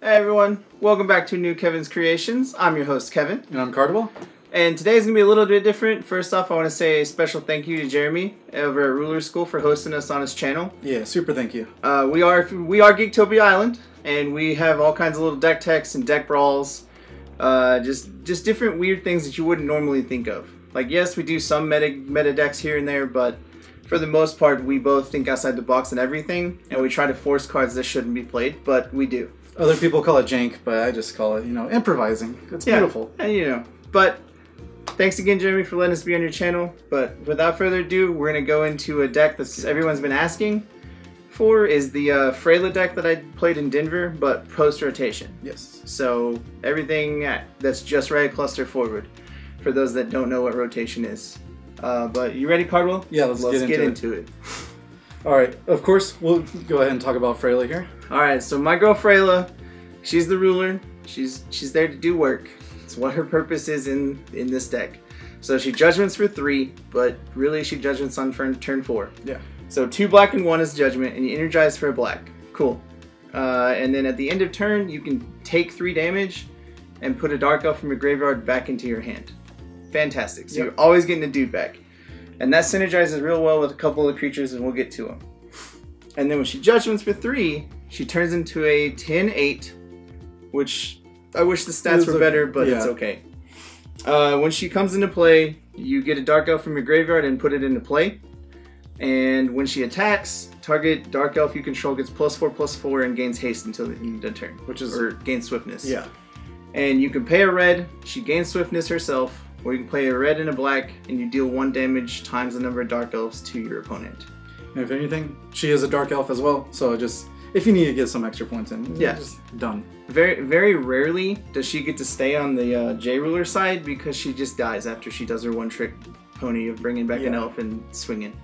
Hey everyone, welcome back to New Kevin's Creations. I'm your host Kevin. And I'm Cardwell. And today's going to be a little bit different. First off, I want to say a special thank you to Jeremy over at Ruler School for hosting us on his channel. Yeah, super thank you. We are Geektopia Island, and we have all kinds of little deck techs and deck brawls. Just different weird things that you wouldn't normally think of. Like, yes, we do some meta decks here and there, but for the most part, we both think outside the box and everything, and we try to force cards that shouldn't be played, but we do. Other people call it jank, but I just call it, improvising. It's beautiful. And but thanks again, Jeremy, for letting us be on your channel. But without further ado, we're going to go into a deck that everyone's been asking for, is the Frayla deck that I played in Denver, but post-rotation. Yes. So everything that's just red cluster forward, for those that don't know what rotation is. But you ready, Cardwell? Yeah, let's get into it. Alright, of course, we'll go ahead and talk about Frayla here. Alright, so my girl Frayla, she's the ruler. She's there to do work. It's what her purpose is in this deck. So she judgments for 3, but really she judgments on turn 4. Yeah. So 2 black and 1 is judgment, and you energize for a black. Cool. And then at the end of turn, you can take 3 damage and put a Dark Elf from your graveyard back into your hand. Fantastic. So you're always getting a dude back. And that synergizes real well with a couple of creatures, and we'll get to them. And then when she judgments for 3, she turns into a 10-8, which I wish the stats were better, but it's okay. When she comes into play, you get a Dark Elf from your graveyard and put it into play. And when she attacks, target Dark Elf you control gets +4/+4 and gains haste until the end of turn, or gains swiftness. Yeah. And you can pay a red, she gains swiftness herself, or you can play a red and a black, and you deal 1 damage times the number of Dark Elves to your opponent. And if anything, she is a Dark Elf as well, so just, if you need to get some extra points in, just done. Very, very rarely does she get to stay on the J-Ruler side, because she just dies after she does her one-trick pony of bringing back an elf and swinging.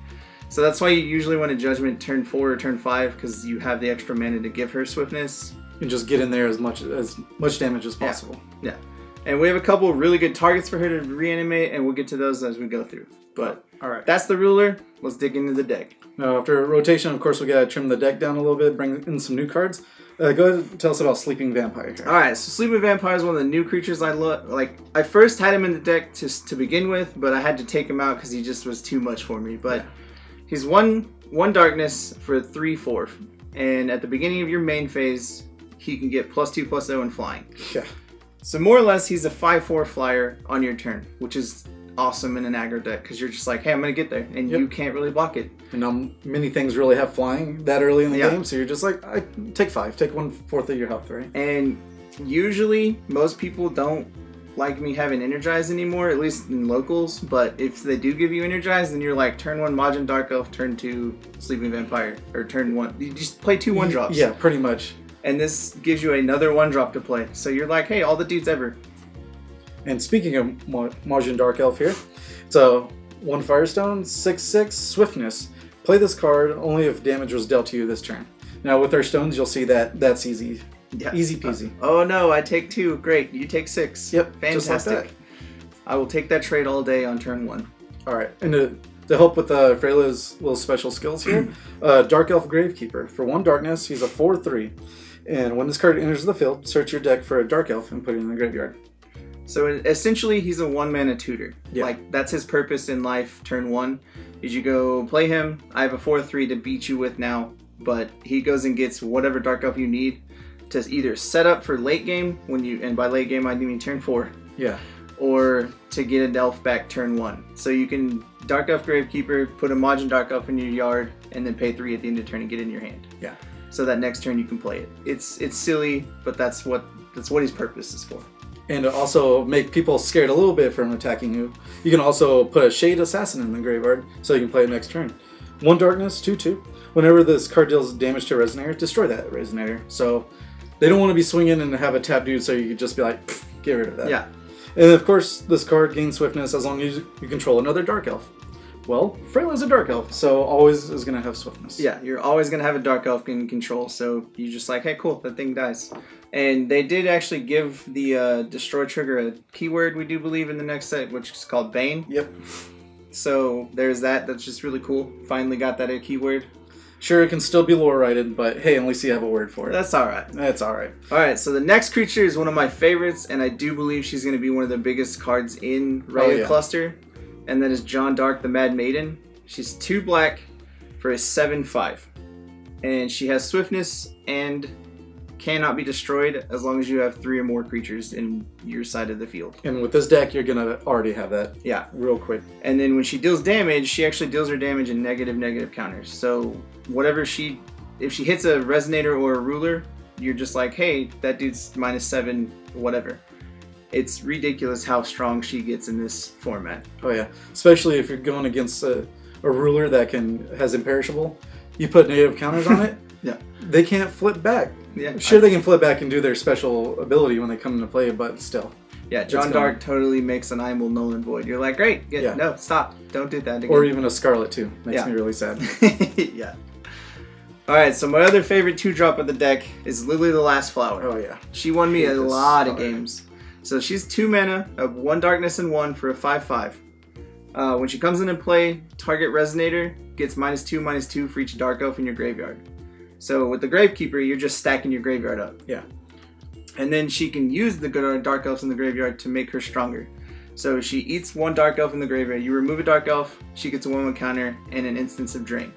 So that's why you usually want a judgment turn 4 or turn 5, because you have the extra mana to give her swiftness. And just get in there as much damage as possible. Yeah. And we have a couple of really good targets for her to reanimate, and we'll get to those as we go through. But alright, that's the ruler. Let's dig into the deck. Now, after rotation, of course, we gotta trim the deck down a little bit, bring in some new cards. Go ahead and tell us about Sleeping Vampire here. Alright, so Sleeping Vampire is one of the new creatures I love. Like, I first had him in the deck to begin with, but I had to take him out because he just was too much for me. But he's one darkness for 3/4, and at the beginning of your main phase, he can get +2/+0 and flying. Yeah. So more or less, he's a 5/4 flyer on your turn, which is awesome in an aggro deck, because you're just like, hey, I'm going to get there, and you can't really block it. And many things really have flying that early in the game, so you're just like, I take 5, take 1/4 of your health, right? And usually, most people don't like me having Energize anymore, at least in locals, but if they do give you Energize, then you're like, turn 1 Majin Dark Elf, turn 2 Sleeping Vampire, or turn 1, you just play 2 1-drops. Yeah, pretty much. And this gives you another 1-drop to play. So you're like, hey, all the dudes ever. And speaking of Majin Dark Elf here, it's a 1 Firestone, 6/6 Swiftness. Play this card only if damage was dealt to you this turn. Now with our stones, you'll see that that's easy. Yeah. Easy peasy. Oh no, I take 2. Great. You take 6. Yep. Fantastic. Just like that. I will take that trade all day on turn 1. Alright. And to help with Frayla's little special skills here, Dark Elf Gravekeeper. For 1 darkness, he's a 4/3. And when this card enters the field, search your deck for a Dark Elf and put it in the graveyard. So essentially, he's a 1-mana tutor. Yeah. Like, that's his purpose in life, turn 1. Is you go play him, I have a 4/3 to beat you with now, but he goes and gets whatever Dark Elf you need to either set up for late game, and by late game I mean turn 4. Yeah. Or to get an elf back turn 1. So you can Dark Elf Gravekeeper, put a Majin Dark Elf in your yard, and then pay 3 at the end of turn and get it in your hand. Yeah. So that next turn you can play it. It's silly, but that's what his purpose is for. And to also make people scared a little bit from attacking you, you can also put a Shade Assassin in the graveyard so you can play it next turn. 1 darkness, 2/2. Whenever this card deals damage to a Resonator, destroy that Resonator. So they don't want to be swinging and have a tap dude, so you could just be like, get rid of that. Yeah. And of course, this card gains swiftness as long as you control another Dark Elf. Well, Frayla's a Dark Elf, so always is going to have swiftness. Yeah, you're always going to have a Dark Elf in control, so you just like, hey, cool, that thing dies. And they did actually give the Destroy trigger a keyword, we do believe, in the next set, which is called Bane. Yep. So there's that. That's just really cool. Finally got that a keyword. Sure, it can still be lore righted, but hey, at least you have a word for it. That's alright. That's alright. Alright, so the next creature is one of my favorites, and I do believe she's going to be one of the biggest cards in Raya Cluster, and that is Jeanne Dark, the Mad Maiden. She's 2 black for a 7/5, and she has swiftness and cannot be destroyed as long as you have 3 or more creatures in your side of the field. And with this deck, you're going to already have that. Yeah. Real quick. And then when she deals damage, she actually deals her damage in negative counters. So whatever if she hits a Resonator or a Ruler, you're just like, hey, that dude's -7, whatever. It's ridiculous how strong she gets in this format. Oh yeah, especially if you're going against a Ruler that has imperishable. You put negative counters on it. Yeah. They can't flip back. Yeah. Sure, they can flip back and do their special ability when they come into play, but still. Yeah, Jeanne Dark totally makes an I will null and void. You're like, great, no, stop, don't do that again. Or even a Scarlet too. Makes me really sad. Yeah. Alright, so my other favorite 2-drop of the deck is Lily the Last Flower. Oh yeah. She won me a lot of games. So she's 2 mana of 1 darkness and 1 for a 5/5. When she comes into play, target Resonator gets -2/-2 for each Dark Elf in your graveyard. So with the Gravekeeper, you're just stacking your graveyard up. Yeah. And then she can use the good Dark Elves in the graveyard to make her stronger. So she eats 1 Dark Elf in the graveyard. You remove a Dark Elf, she gets a 1/1 counter and an instance of Drain.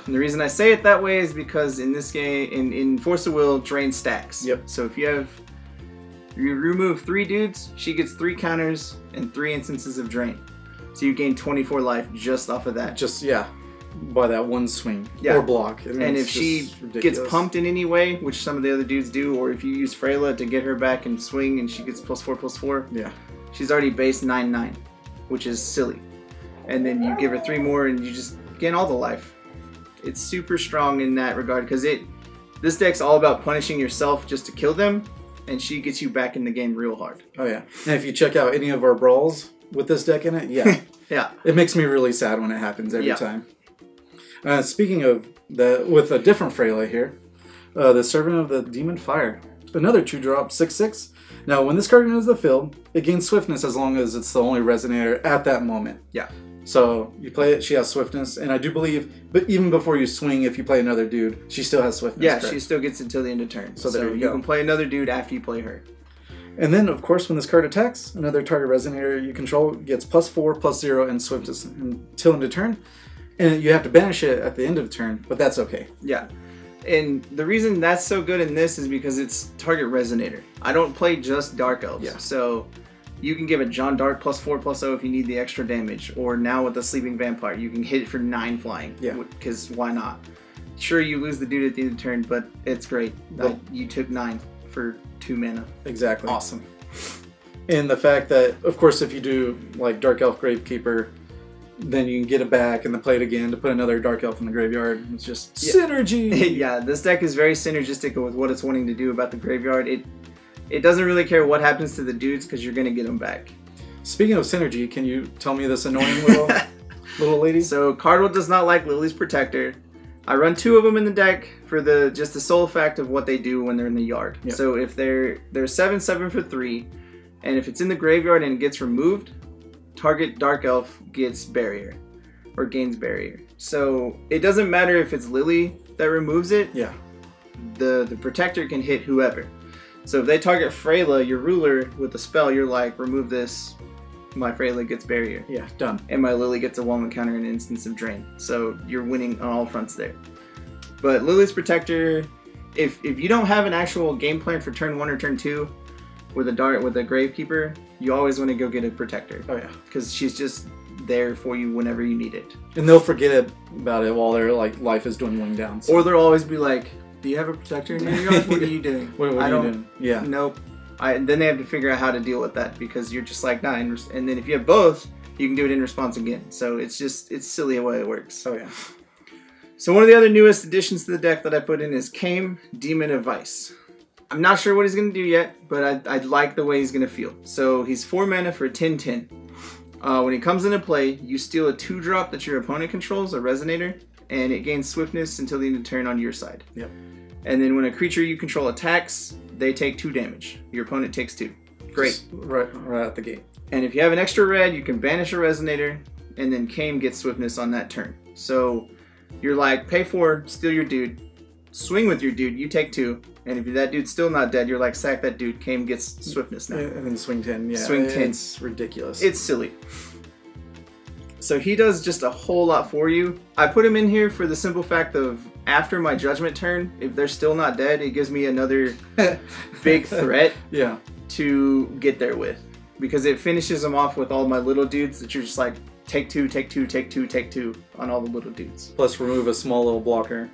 And the reason I say it that way is because in this game, in Force of Will, Drain stacks. Yep. So if you remove 3 dudes, she gets 3 counters and 3 instances of Drain. So you gain 24 life just off of that. Just, yeah. By that one swing or block. I mean, and if she gets pumped in any way, which some of the other dudes do, or if you use Frayla to get her back and swing and she gets +4/+4, yeah, she's already base 9/9, which is silly. And then you give her 3 more and you just gain all the life. It's super strong in that regard because this deck's all about punishing yourself just to kill them, and she gets you back in the game real hard. Oh yeah. And if you check out any of our brawls with this deck in it, yeah. Yeah. It makes me really sad when it happens every time. Speaking of that, with a different Frayla here, the Servant of the Demon Fire. Another 2-drop, 6/6. Now, when this card enters the field, it gains swiftness as long as it's the only Resonator at that moment. Yeah. So, you play it, she has swiftness, and I do believe, but even before you swing, if you play another dude, she still has swiftness. Yeah, correct? She still gets until the end of turn. So there you can play another dude after you play her. And then, of course, when this card attacks, another target Resonator you control gets +4/+0 and swiftness until end of turn. And you have to banish it at the end of the turn, but that's okay. Yeah. And the reason that's so good in this is because it's target Resonator. I don't play just Dark Elves. Yeah. So you can give a Jeanne Dark +4/+0 if you need the extra damage. Or now with the Sleeping Vampire, you can hit it for 9 flying. Yeah. Because why not? Sure, you lose the dude at the end of the turn, but it's great. You took 9 for 2 mana. Exactly. Awesome. And the fact that, of course, if you do like Dark Elf Gravekeeper, then you can get it back and then play it again to put another Dark Elf in the graveyard. It's just synergy. Yeah, this deck is very synergistic with what it's wanting to do about the graveyard. It doesn't really care what happens to the dudes because you're going to get them back. Speaking of synergy, can you tell me this annoying little lady? So Cardwell does not like Lily's Protector. I run 2 of them in the deck for just the sole fact of what they do when they're in the yard. Yep. So if they're 7/7 for 3, and if it's in the graveyard and it gets removed, target Dark Elf gets barrier or gains barrier. So it doesn't matter if it's Lily that removes it. Yeah. The protector can hit whoever. So if they target Frayla, your ruler, with a spell, you're like, remove this. My Frayla gets barrier. Yeah, done. And my Lily gets a 1/1 counter and an instance of Drain. So you're winning on all fronts there. But Lily's Protector, if you don't have an actual game plan for turn 1 or turn 2 with a Gravekeeper, you always want to go get a Protector. Oh yeah. Because she's just there for you whenever you need it. And they'll forget about it while their life is dwindling down. So. Or they'll always be like, do you have a Protector in your yard? What are you doing? what are you doing? Yeah. Nope. Then they have to figure out how to deal with that because you're just like, nah. And then if you have both, you can do it in response again. So it's silly the way it works. Oh yeah. So one of the other newest additions to the deck that I put in is Kaim, Demon of Vice. I'm not sure what he's going to do yet, but I like the way he's going to feel. So he's 4 mana for 10/10. When he comes into play, you steal a 2-drop that your opponent controls, a Resonator, and it gains swiftness until the end of turn on your side. Yep. And then when a creature you control attacks, they take 2 damage. Your opponent takes 2. Great. Just right out the gate. And if you have an extra red, you can banish a Resonator, and then Kaim gets swiftness on that turn. So You're like, pay 4, steal your dude, swing with your dude, you take 2. And if that dude's still not dead, you're like, sack that dude. Kaim gets swiftness now. And then swing 10. Yeah, swing 10. It's ridiculous. It's silly. So he does just a whole lot for you. I put him in here for the simple fact of after my judgment turn, if they're still not dead, it gives me another big threat to get there with. Because it finishes them off with all my little dudes that you're just like, take 2, take 2, take 2, take 2 on all the little dudes. Plus remove a small little blocker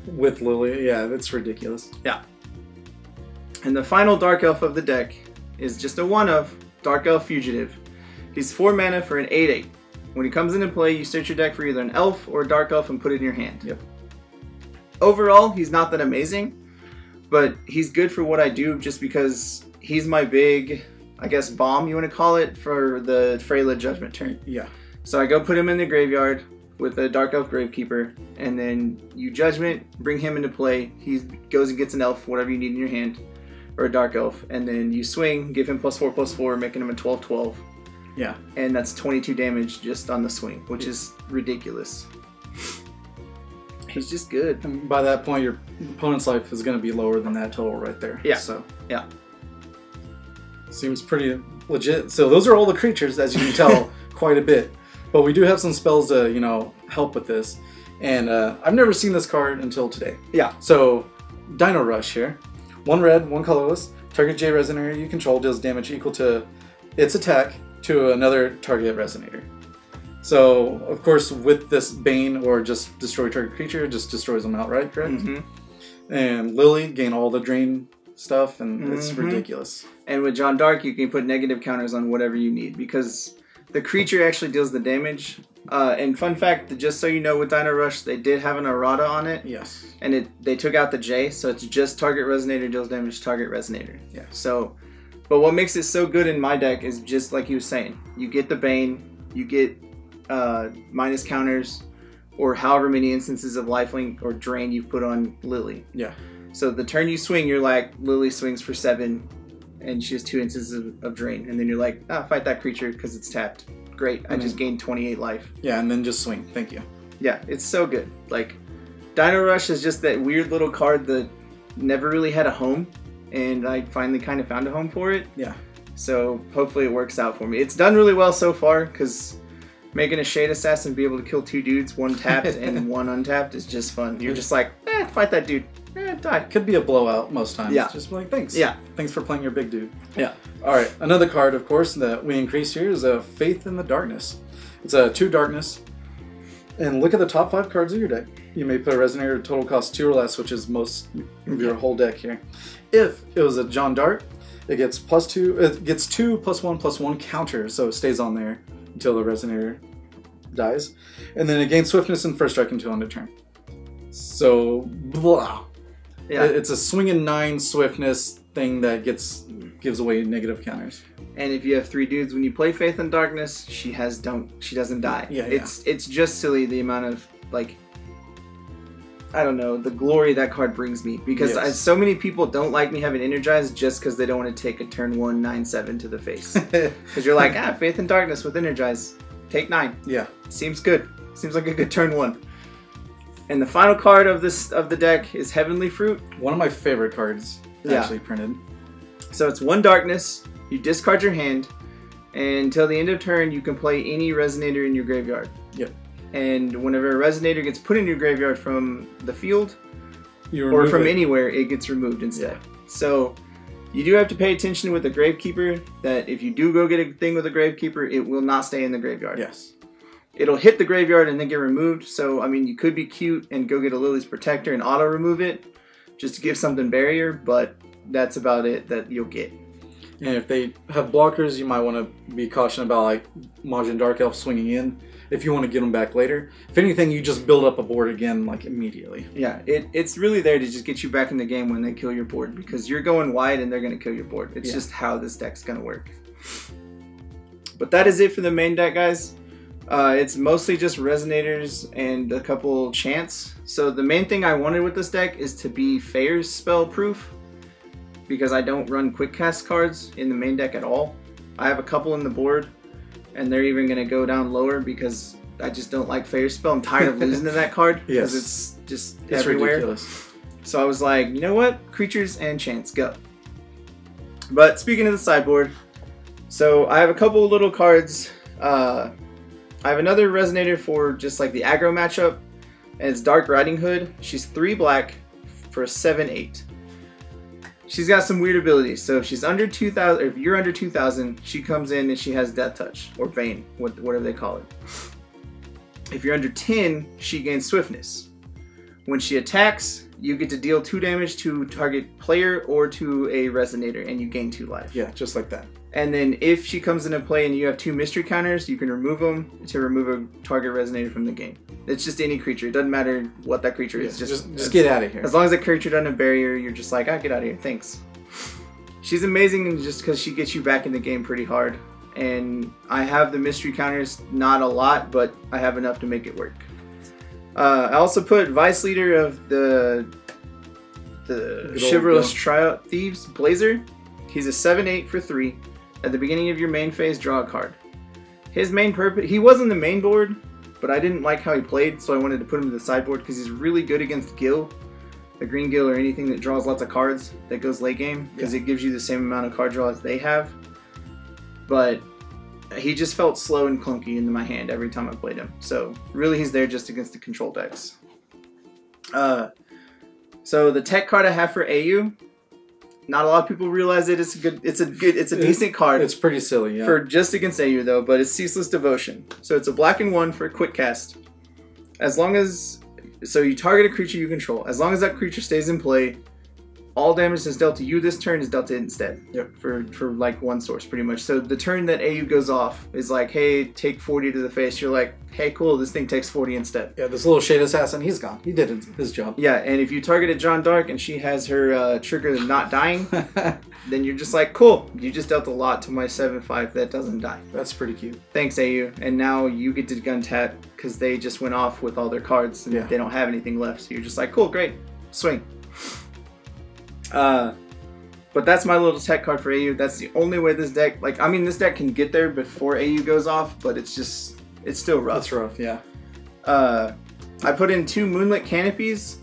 with Lily. Yeah, that's ridiculous. Yeah. And the final Dark Elf of the deck is just a 1-of Dark Elf Fugitive. He's 4 mana for an 8/8. When he comes into play, you search your deck for either an elf or a dark elf and put it in your hand. Yep. Overall, he's not that amazing, but he's good for what I do just because he's my big, I guess, bomb, you want to call it, for the Frayla judgment turn. Yeah. So I go put him in the graveyard with a Dark Elf Gravekeeper, and then you judgment, bring him into play. He goes and gets an elf, whatever you need in your hand, or a dark elf, and then you swing, give him +4/+4, making him a 12/12. Yeah. And that's 22 damage just on the swing, which is ridiculous. He's just good. And by that point, your opponent's life is going to be lower than that total right there. Yeah. So yeah. Seems pretty legit. So those are all the creatures, as you can tell, quite a bit. But we do have some spells to, you know, help with this. And I've never seen this card until today. Yeah. So Dino-Rush here. 1 red, 1 colorless. Target J Resonator you control deals damage equal to its attack to another target Resonator. So, of course, with this Bane or just destroy target creature, just destroys them outright, correct? Mm-hmm. And Lily, gain all the drain stuff, and it's ridiculous. And with Jeanne D'Arc, you can put negative counters on whatever you need, because the creature actually deals the damage. And fun fact, just so you know, with Dino-Rush, they did have an errata on it. Yes. And they took out the J, so it's just target Resonator deals damage, target Resonator. Yeah. So, but what makes it so good in my deck is just like you were saying. You get the Bane, you get minus counters, or however many instances of lifelink or drain you put on Lily. Yeah. So the turn you swing, you're like, Lily swings for 7, and she has 2 instances of drain. And then you're like, ah, fight that creature because it's tapped. Great, I just gained 28 life. Yeah, and then just swing. Thank you. Yeah, it's so good. Like, Dino-Rush is just that weird little card that never really had a home, and I finally kind of found a home for it. Yeah. So hopefully it works out for me. It's done really well so far, because making a Shade Assassin be able to kill 2 dudes, 1 tapped and 1 untapped, is just fun. You're just like, fight that dude. Die. Could be a blowout most times. Yeah. Just like, thanks. Yeah. Thanks for playing your big dude. Yeah. All right. Another card, of course, that we increased here is Faith in the Darkness. It's a 2 darkness. And look at the top 5 cards of your deck. You may put a Resonator total cost 2 or less, which is most of your whole deck here. If it was a Jeanne D'Arc, it gets +2. It gets 2 +1/+1 counters, so it stays on there until the Resonator dies. And then it gains swiftness and first strike until end of turn. So blah. Yeah. It's a swinging 9 swiftness thing that gives away negative counters. And if you have 3 dudes, when you play Faith in Darkness, she doesn't die. Yeah, It's just silly the amount of, like, I don't know, the glory that card brings me. Because so many people don't like me having Energized just because they don't want to take a turn 1 9/7 to the face. Because you're like, Faith in Darkness with Energize, take 9. Yeah. Seems good. Seems like a good turn 1. And the final card of the deck is Heavenly Fruit. One of my favorite cards actually printed. So it's 1 darkness, you discard your hand, and until the end of turn you can play any Resonator in your graveyard. Yep. And whenever a Resonator gets put in your graveyard from the field, or from anywhere, it gets removed instead. Yeah. So you do have to pay attention with the Gravekeeper, that if you do go get a thing with a Gravekeeper, it will not stay in the graveyard. Yes. It'll hit the graveyard and then get removed. So, I mean, you could be cute and go get a Lily's Protector and auto-remove it just to give something barrier, but that's about it that you'll get. And if they have blockers, you might want to be cautious about, like, Majin Dark Elf swinging in if you want to get them back later. If anything, you just build up a board again, like, immediately. Yeah, it's really there to just get you back in the game when they kill your board, because you're going wide and they're going to kill your board. It's just how this deck's going to work. But that is it for the main deck, guys. It's mostly just Resonators and a couple chants. So the main thing I wanted with this deck is to be Fair's spell proof, because I don't run quick cast cards in the main deck at all. I have a couple in the board, and they're even going to go down lower because I just don't like Fair Spell. I'm tired of losing to that card because it's just everywhere. Ridiculous. So I was like, you know what? Creatures and Chance, go. But speaking of the sideboard, so I have a couple little cards. I have another Resonator for just like the aggro matchup, and it's Dark Riding Hood. She's 3 black for a 7/8. She's got some weird abilities. So if she's under 2,000, or if you're under 2,000, she comes in and she has Death Touch or Bane, whatever they call it. If you're under 10, she gains Swiftness. When she attacks, you get to deal 2 damage to target player or to a Resonator, and you gain 2 life. Yeah, just like that. And then if she comes into play and you have 2 mystery counters, you can remove them to remove a target Resonator from the game. It's just any creature. It doesn't matter what that creature is. Just get out of here. As long as that creature doesn't have barrier, you're just like, get out of here. Thanks. She's amazing just because she gets you back in the game pretty hard. And I have the mystery counters, not a lot, but I have enough to make it work. I also put Vice Leader of the Chivalrous Thieves Blazer. He's a 7/8 for 3. At the beginning of your main phase, draw a card. His main purpose, he was on the main board, but I didn't like how he played, so I wanted to put him to the sideboard because he's really good against Gil, the green Gil, or anything that draws lots of cards that goes late game, because it gives you the same amount of card draw as they have. But he just felt slow and clunky into my hand every time I played him. So really he's there just against the control decks. So the tech card I have for AU, not a lot of people realize it. It's a decent card. It's pretty silly, yeah. For just against AU though, but it's Ceaseless Devotion. So it's a black and 1 for a quick cast. So you target a creature you control. As long as that creature stays in play, all damage that's dealt to you this turn is dealt to it instead. Yep. For like 1 source pretty much. So the turn that AU goes off is like, hey, take 40 to the face. You're like, hey, cool, this thing takes 40 instead. Yeah, this little Shade Assassin, he's gone. He did his job. Yeah, and if you targeted Jeanne Dark and she has her trigger not dying, then you're just like, cool, you just dealt a lot to my 7/5 that doesn't die. That's pretty cute. Thanks, AU. And now you get to gun tap because they just went off with all their cards and they don't have anything left. So you're just like, cool, great, swing. But that's my little tech card for AU. That's the only way this deck, this deck can get there before AU goes off, but it's still rough. It's rough, yeah. I put in 2 Moonlit Canopies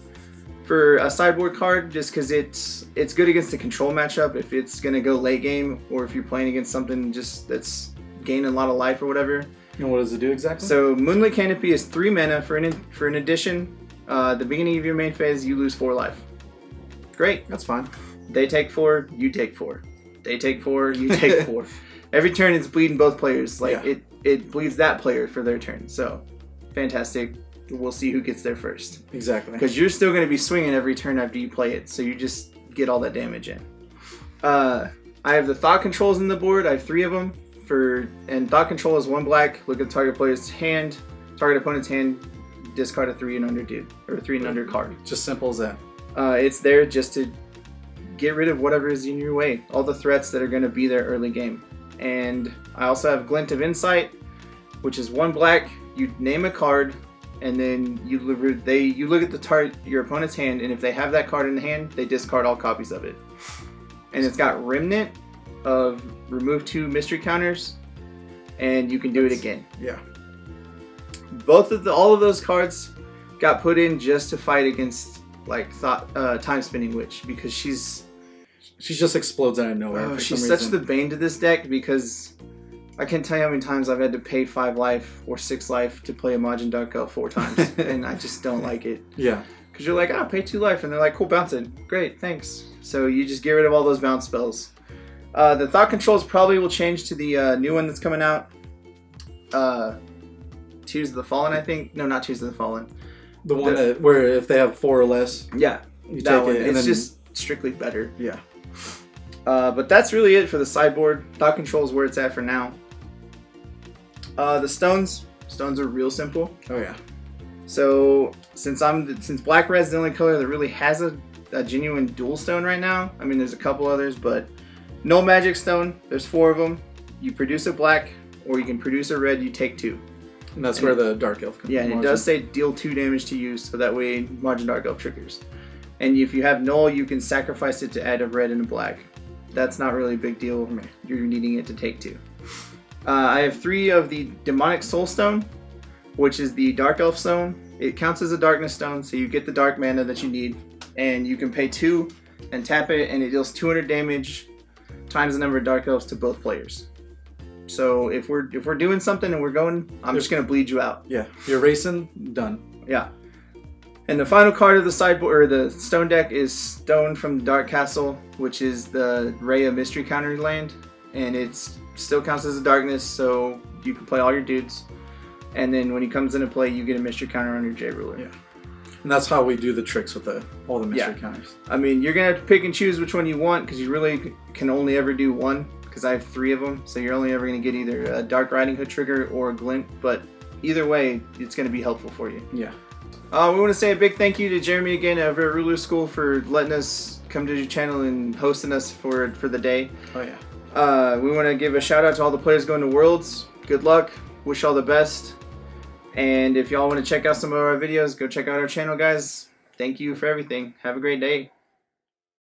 for a sideboard card just because it's good against the control matchup if it's going to go late game or if you're playing against something just that's gaining a lot of life or whatever. And what does it do exactly? So Moonlit Canopy is 3 mana for an addition. At the beginning of your main phase, you lose 4 life. Great. That's fine. They take 4, you take 4. They take 4, you take 4. Every turn it's bleeding both players. It bleeds that player for their turn. So, fantastic. We'll see who gets there first. Exactly. Because you're still going to be swinging every turn after you play it. So you just get all that damage in. I have the Thought Controls in the board. I have 3 of them. And Thought Control is 1 black. Look at the target player's hand. Target opponent's hand. Discard a 3 and under dude. Or a 3 and under card. Just simple as that. It's there just to get rid of whatever is in your way. All the threats that are going to be there early game. And I also have Glint of Insight, which is 1 black. You name a card, and then you look at your opponent's hand, and if they have that card in the hand, they discard all copies of it. And it's got Remnant of remove 2 mystery counters, and you can do it again. Yeah. All of those cards got put in just to fight against Time Spinning Witch, because she just explodes out of nowhere. She's such the bane to this deck, because I can't tell you how many times I've had to pay 5 life or 6 life to play a Majin Dark Elf 4 times, and I just don't like it. Yeah. Because you're like, pay 2 life, and they're like, cool, bounce it. Great, thanks. So you just get rid of all those bounce spells. The Thought Controls probably will change to the new one that's coming out. Tears of the Fallen, I think. No, not Tears of the Fallen. The one where if they have 4 or less, yeah, you that take one. it. And it's then, just strictly better. Yeah. But that's really it for the sideboard. Thought Control is where it's at for now. The stones are real simple. Oh yeah. So since Black Red's the only color that really has a genuine dual stone right now. I mean, there's a couple others, but no magic stone. There's 4 of them. You produce a black, or you can produce a red. You take 2. And that's where the Dark Elf comes. Yeah, and it does say deal 2 damage to you, so that way Majin Dark Elf triggers. And if you have Null, you can sacrifice it to add a red and a black. That's not really a big deal. You're needing it to take 2. I have 3 of the Demonic Soulstone. which is the Dark Elf Stone. It counts as a Darkness Stone, so you get the dark mana that you need, and you can pay 2 and tap it, and it deals 200 damage times the number of Dark Elves to both players. So if we're doing something and we're going, I'm just gonna bleed you out. Yeah, you're racing, done. Yeah. And the final card of the sideboard, or the stone deck, is Stone from the Dark Castle, which is the Raya Mystery Counter land, and it still counts as a darkness, so you can play all your dudes. And then when he comes into play, you get a mystery counter on your J Ruler. Yeah. And that's how we do the tricks with all the mystery counters. I mean, you're gonna have to pick and choose which one you want, because you really can only ever do one. Because I have 3 of them, so you're only ever gonna get either a Dark Riding Hood trigger or a Glint. But either way, it's gonna be helpful for you. Yeah. We want to say a big thank you to Jeremy again over at Ruler School for letting us come to your channel and hosting us for the day. Oh yeah. We want to give a shout out to all the players going to Worlds. Good luck. Wish all the best. And if y'all want to check out some of our videos, go check out our channel, guys. Thank you for everything. Have a great day.